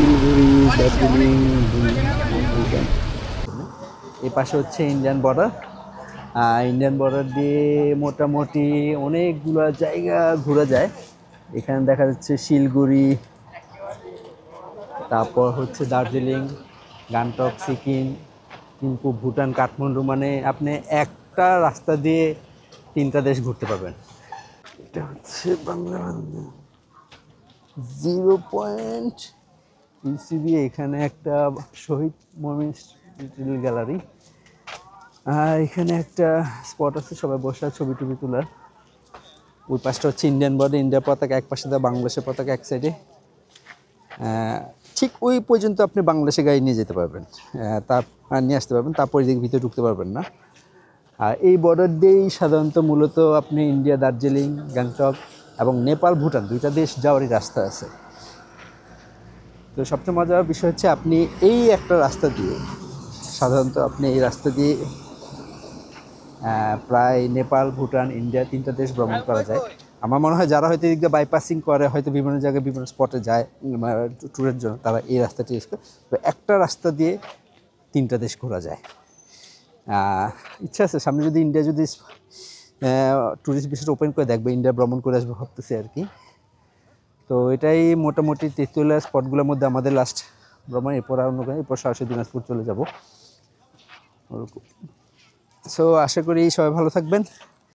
শিলিগুড়ি, দার্জিলিং, ভুটান। এই পাশে হচ্ছে ইন্ডিয়ান বর্ডার। ইন্ডিয়ান বর্ডার দিয়ে মোটামুটি অনেকগুলো জায়গা ঘোরা যায়। এখানে দেখা যাচ্ছে শিলিগুড়ি, তারপর হচ্ছে দার্জিলিং, গ্যাংটক, সিকিম, থিম্পু, ভুটান, কাঠমান্ডু। মানে আপনি একটা রাস্তা দিয়ে 3টা দেশ ঘুরতে পারবেন। এটা হচ্ছে বাংলা 0 পয়েন্ট ইসিবি। এখানে একটা শহীদ মেমোরিয়াল গ্যালারি। এখানে একটা স্পট আছে, সবাই বসে ছবি টবি তোলার। ওই পাশটা হচ্ছে ইন্ডিয়ান বর্ডার, ইন্ডিয়ার পতাকা এক পাশে, বাংলাদেশের পতাকা এক সাইডে। ঠিক ওই পর্যন্ত আপনি বাংলাদেশে গাড়ি নিয়ে যেতে পারবেন, নিয়ে আসতে পারবেন, তারপর এদিকে ভিতরে ঢুকতে পারবেন না। আর এই বর্ডার দিয়েই সাধারণত মূলত আপনি ইন্ডিয়া, দার্জিলিং, গ্যাংটক এবং নেপাল, ভুটান 2টা দেশ যাওয়ারই রাস্তা আছে। তো সবচেয়ে মজার বিষয় হচ্ছে আপনি এই একটা রাস্তা দিয়ে, সাধারণত আপনি এই রাস্তা দিয়ে প্রায় নেপাল, ভুটান, ইন্ডিয়া 3টা দেশ ভ্রমণ করা যায়। আমার মনে হয় যারা হয়তো এদিক দিয়ে বাইপাসিং করে, হয়তো বিভিন্ন জায়গায় বিভিন্ন স্পটে যায় ট্যুরের জন্য, তারা এই রাস্তাটি ইউজ করে। তো একটা রাস্তা দিয়ে 3টা দেশ ঘোরা যায়। ইচ্ছা আছে সামনে যদি ইন্ডিয়া যদি ট্যুরিস্ট ভিসা ওপেন করে দেখবে, ইন্ডিয়া ভ্রমণ করে আসবে ভাবতেছি আর কি। তো এটাই মোটামুটি তেঁতুলিয়া স্পটগুলোর মধ্যে আমাদের লাস্ট ভ্রমণ। এরপর এরপর সরাসরি দিনাজপুর চলে যাব। সো আশা করি সবাই ভালো থাকবেন।